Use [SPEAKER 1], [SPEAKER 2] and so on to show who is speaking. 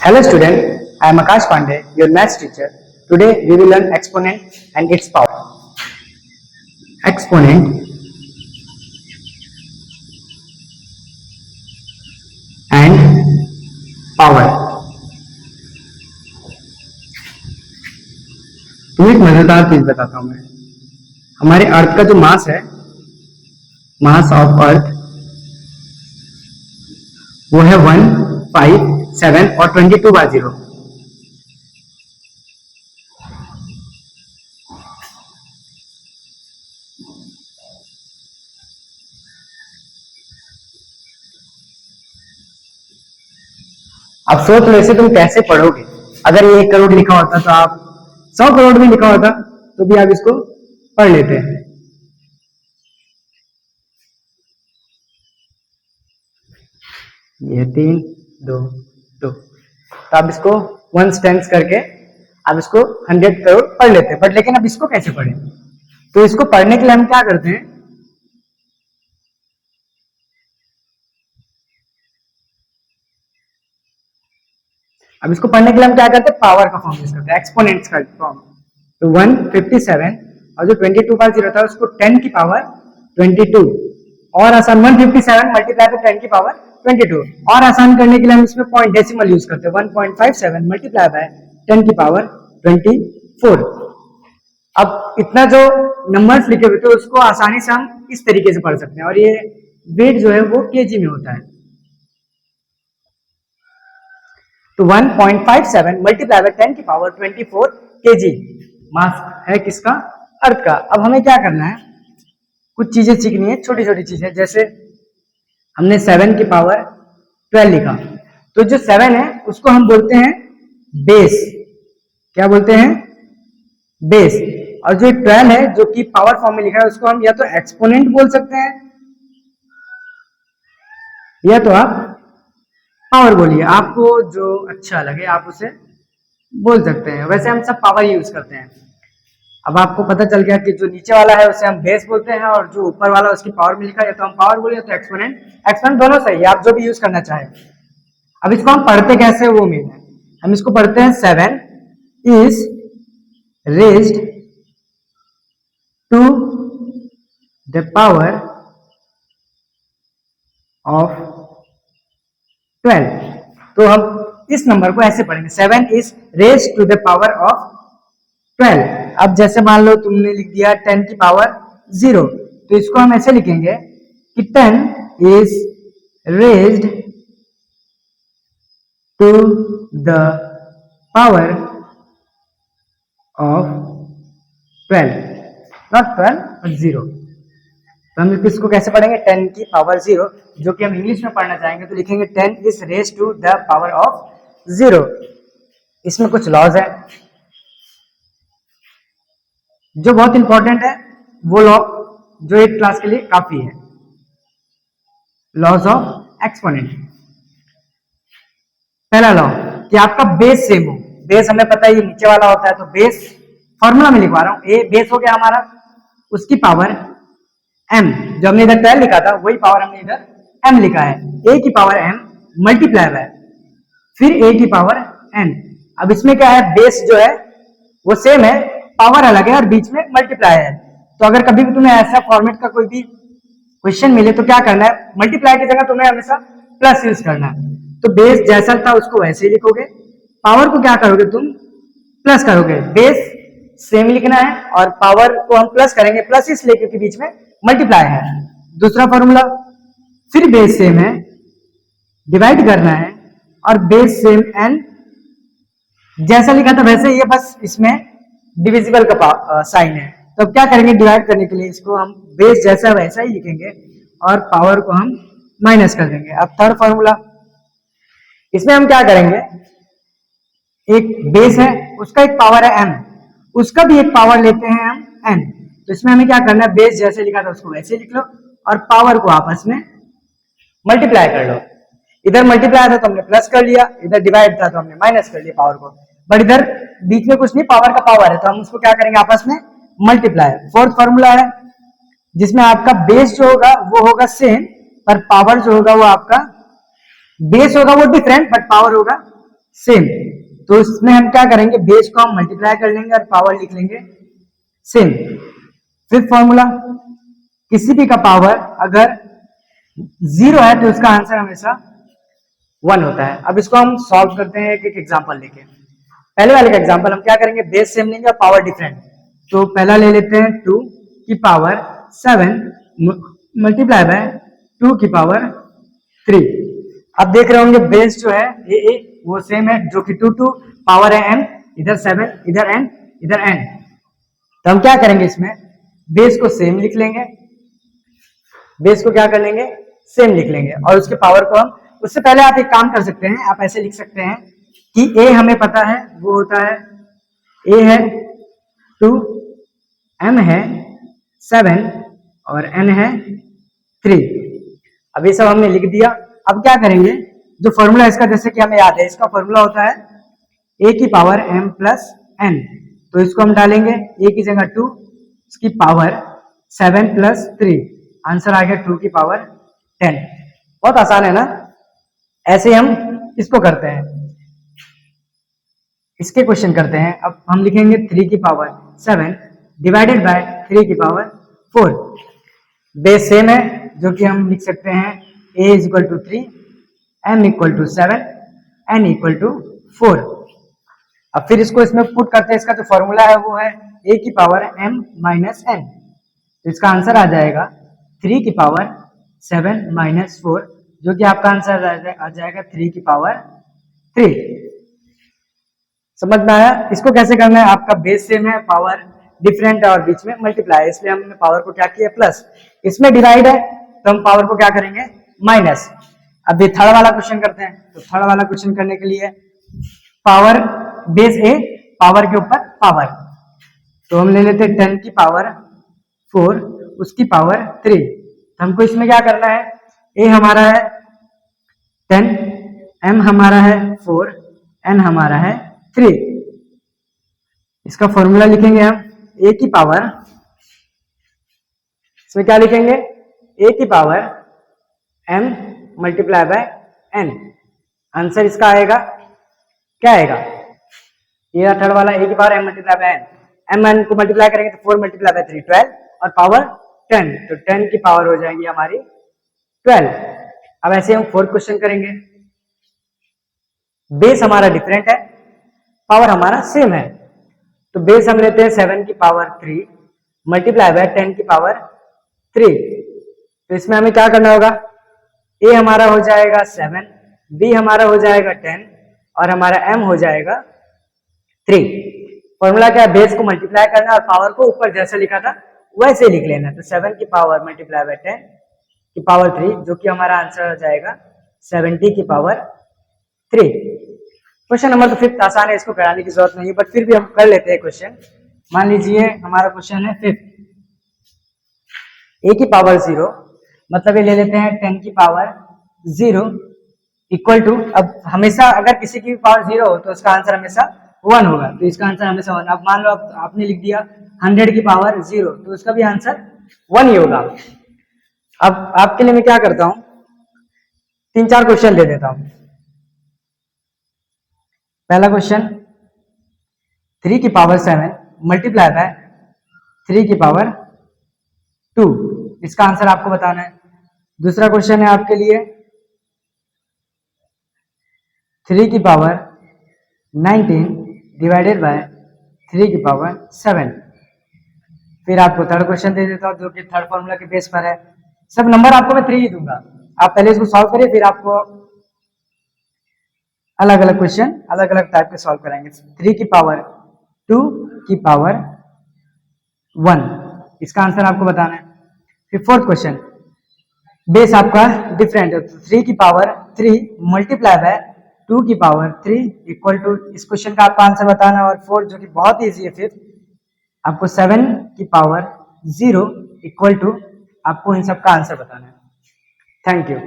[SPEAKER 1] Hello student, I am Akash Pandey, your maths teacher. Today we will learn exponent and its power. Exponent and power. तुम्हें एक मजेदार चीज बताता हूं मैं। हमारे अर्थ का जो मास है, मास ऑफ अर्थ, वो है 1, 5, 7 और 22/0। अब सोच लो इसे तुम कैसे पढ़ोगे। अगर ये 1 करोड़ लिखा होता तो आप 100 करोड़ भी लिखा होता तो भी आप इसको पढ़ लेते हैं। ये 3, 2, 2, तो आप इसको 1 टेंस करके आप इसको 100 करोड़ पढ़ लेते हैं। बट लेकिन अब इसको कैसे पढ़ें? तो इसको पढ़ने के लिए हम क्या करते हैं, अब इसको पढ़ने के लिए हम क्या करते हैं, पावर का फॉर्म यूज करते हैं, एक्सपोनेंट्स का फॉर्म। तो 157 और जो 22/0 था उसको 10 की पावर 22 और आसान 157 मल्टीप्लाई बाय 10 की पावर 22 और आसान करने के लिए हम इसमें पॉइंट डेसिमल यूज करते हैं। 1.57 मल्टीप्लाई बाय 10 की पावर 24। अब इतना जो नंबर्स लिखे हुए थे उसको आसानी से हम इस तरीके से पढ़ सकते हैं और ये वेट जो है वो केजी में होता है। तो 1.57 मल्टीप्लाई बाय 10 की पावर 24 केजी मास है किसका, अर्थ का। अब हमें क्या करना है, कुछ चीजें सीखनी है, छोटी छोटी चीजें। जैसे हमने 7 की पावर 12 लिखा, तो जो 7 है उसको हम बोलते हैं बेस। क्या बोलते हैं? बेस। और जो 12 है जो कि पावर फॉर्म में लिखा है उसको हम या तो एक्सपोनेंट बोल सकते हैं या तो आप पावर बोलिए, आपको जो अच्छा लगे आप उसे बोल सकते हैं। वैसे हम सब पावर यूज करते हैं। अब आपको पता चल गया कि जो नीचे वाला है उसे हम बेस बोलते हैं और जो ऊपर वाला उसकी पावर में लिखा है तो हम पावर बोले तो एक्सपोनेंट। एक्सपोनेंट दोनों सही है, आप जो भी यूज करना चाहें। अब इसको हम पढ़ते कैसे वो मेन है। हम इसको पढ़ते हैं 7 is raised to the power of 12। तो हम इस नंबर को ऐसे पढ़ेंगे, 7 is raised to the power of 12। अब जैसे मान लो तुमने लिख दिया 10 की पावर 0, तो इसको हम ऐसे लिखेंगे कि 10 is raised to the power of 12, not 12 but 0। तो हम इसको कैसे पढ़ेंगे, 10 की पावर 0, जो कि हम इंग्लिश में पढ़ना चाहेंगे तो लिखेंगे 10 is raised to the power of 0। इसमें कुछ लॉज है जो बहुत इंपॉर्टेंट है, वो लॉ जो 8 क्लास के लिए काफी है, लॉज ऑफ एक्सपोनेंट। पहला लॉ कि आपका बेस सेम हो। बेस हमें पता है ये नीचे वाला होता है, तो बेस फॉर्मूला में लिखवा रहा हूं, ए बेस हो गया हमारा, उसकी पावर m, जो हमने इधर 12 लिखा था वही पावर हमने इधर m लिखा है, a की पावर m मल्टीप्लाई बाय फिर a की पावर n। अब इसमें क्या है, बेस जो है वो सेम है, पावर अलग है और बीच में मल्टीप्लाई है। तो अगर कभी भी तुम्हें ऐसा फॉर्मेट का कोई भी क्वेश्चन मिले तो क्या करना है, मल्टीप्लाई की जगह तुम्हें हमेशा प्लस यूज करना है। तो बेस जैसा था उसको वैसे ही लिखोगे, पावर को क्या करोगे तुम प्लस करोगे। बेस सेम लिखना है और पावर को हम प्लस करेंगे, प्लस इसलिए क्योंकि बीच में मल्टीप्लाई है। दूसरा फॉर्मूला, फिर बेस सेम है, डिवाइड करना है और बेस सेम n जैसा लिखा था वैसे ये, बस इसमें डिविजिबल का साइन है। तो अब क्या करेंगे, डिवाइड करने के लिए इसको हम बेस जैसा वैसा ही लिखेंगे और पावर को हम माइनस कर देंगे। अब थर्ड फॉर्मूला, इसमें हम क्या करेंगे, एक बेस है उसका एक पावर है m, उसका भी एक पावर लेते हैं हम n। तो इसमें हमें क्या करना है, बेस जैसे लिखा था उसको वैसे लिख लो और पावर को आपस में मल्टीप्लाई कर लो। इधर मल्टीप्लाई था तो हमने प्लस कर लिया, इधर डिवाइड था तो हमने माइनस कर लिया पावर को, बट इधर बीच में कुछ नहीं, पावर का पावर है तो हम उसको क्या करेंगे, आपस में मल्टीप्लाई। फोर्थ फॉर्मूला है जिसमें आपका बेस जो होगा वो होगा सेम, पर पावर जो होगा वो आपका, बेस होगा वो डिफरेंट बट पावर होगा सेम। तो इसमें हम क्या करेंगे, बेस को हम मल्टीप्लाई कर लेंगे और पावर लिख लेंगे सेम। फिफ्थ फॉर्मूला, किसी भी का पावर अगर 0 है तो उसका आंसर हमेशा 1 होता है। अब इसको हम सॉल्व करते हैं एक एग्जांपल लेके। पहले वाले का एग्जांपल हम क्या करेंगे, बेस सेम लेंगे और पावर डिफरेंट। तो पहला ले लेते हैं 2 की पावर 7 मल्टीप्लाई बाय 2 की पावर 3। अब देख रहे होंगे बेस जो है ये वो सेम है, जो कि 2 पावर है n, इधर 7 इधर n इधर n। तो हम क्या करेंगे, इसमें बेस को सेम लिख लेंगे, बेस को क्या कर लेंगे, सेम लिख लेंगे। और उसके पावर को हम, उससे पहले आप एक काम कर सकते हैं, आप ऐसे लिख सकते हैं कि a हमें पता है वो होता है, a है 2, m है 7 और n है 3। अब ये सब हमने लिख दिया। अब क्या करेंगे, जो फॉर्मूला इसका जैसे कि हमें याद है, इसका फॉर्मूला होता है a की पावर m प्लस n। तो इसको हम डालेंगे a की जगह 2, इसकी पावर 7 प्लस 3, आंसर आ गया 2 की पावर 10। बहुत आसान है ना। ऐसे हम इसको करते हैं, इसके क्वेश्चन करते हैं। अब हम लिखेंगे 3 की पावर 7 डिवाइडेड बाय 3 की पावर 4। बेस सेम है, जो कि हम लिख सकते हैं a is equal to 3, m equal to 7, n equal to 4। अब फिर इसको इसमें पुट करते हैं। इसका जो फॉर्मूला है वो है a की पावर m माइनस n। तो इसका आंसर आ जाएगा 3 की पावर 7 माइनस 4, जो कि आपका आंसर आ जाएगा 3 की पावर 3। समझ में आया। इसको कैसे करना है, आपका बेस सेम है, पावर डिफरेंट है और बीच में मल्टीप्लाई है, इसलिए हमने पावर को क्या किया प्लस। इसमें डिवाइड है तो हम पावर को क्या करेंगे माइनस। अब ये थर्ड वाला क्वेश्चन करते हैं। तो थर्ड वाला क्वेश्चन करने के लिए पावर बेस ए, पावर के ऊपर पावर। तो हम ले लेते हैं 10 की पावर 4 उसकी पावर 3। तो हमको इसमें क्या करना है, ए हमारा है 10, m हमारा है 4, n हमारा है 3। इसका फॉर्मूला लिखेंगे हम a की पावर, इसमें क्या लिखेंगे, a की power m multiply by n। Answer इसका आएगा क्या आएगा, ये थर्ड वाला a की power m multiply by n। m n को मल्टीप्लाई करेंगे तो 4 मल्टीप्लाई बाय 3 12 और पावर 10, तो 10 की पावर हो जाएगी हमारी 12। अब ऐसे हम फोर्थ क्वेश्चन करेंगे। बेस हमारा डिफरेंट है, पावर हमारा सेम है। तो बेस हम लेते हैं 7 की पावर 3 मल्टीप्लाई बाय 10 की पावर 3। तो इसमें हमें क्या करना होगा, a हमारा हो जाएगा 7, b हमारा हो जाएगा 10 और हमारा m हो जाएगा 3। फॉर्मूला क्या है, बेस को मल्टीप्लाई करना और पावर को ऊपर जैसे लिखा था वैसे लिख लेना। तो 7 की पावर मल्टीप्लाई बाय 10 की पावर 3, जो कि हमारा आंसर हो जाएगा 70 की पावर 3। क्वेश्चन नंबर तो फिफ्थ आसान है, इसको कराने की जरूरत नहीं है, बट फिर भी हम कर लेते हैं क्वेश्चन। मान लीजिए हमारा क्वेश्चन है फिफ्थ, a की पावर 0, मतलब ये ले लेते हैं 10 की पावर 0 इक्वल टू, अब हमेशा अगर किसी की पावर 0 हो तो उसका आंसर हमेशा 1 होगा। तो इसका आंसर हमेशा 1। अब मान लो आपने लिख दिया 100 की पावर 0, तो उसका भी आंसर 1 ही होगा। अब आपके लिए मैं क्या करता हूं, 3-4 क्वेश्चन दे देता हूं। पहला क्वेश्चन 3 की पावर 7 मल्टीप्लाई बाय 3 की पावर 2, इसका आंसर आपको बताना है। दूसरा क्वेश्चन है आपके लिए 3 की पावर 19 डिवाइडेड बाय 3 की पावर 7। फिर आपको थर्ड क्वेश्चन दे देता हूं, जो कि थर्ड फॉर्मूला के बेस पर है। सब नंबर आपको मैं 3 ही दूंगा, आप पहले इसको सॉल्व करिए, फिर आपको अलग अलग क्वेश्चन अलग अलग टाइप के सॉल्व कराएंगे। 3 की पावर 2 की पावर 1, इसका आंसर आपको बताना है। फिर फोर्थ क्वेश्चन, बेस आपका डिफरेंट है, तो 3 की पावर 3 मल्टीप्लाई बाय 2 की पावर 3 इक्वल टू, इस क्वेश्चन का आपका आंसर बताना है। और फोर्थ जो कि बहुत ईजी है, फिफ्थ आपको 7 की पावर 0 इक्वल टू, आपको इन सब का आंसर बताना है। Thank you.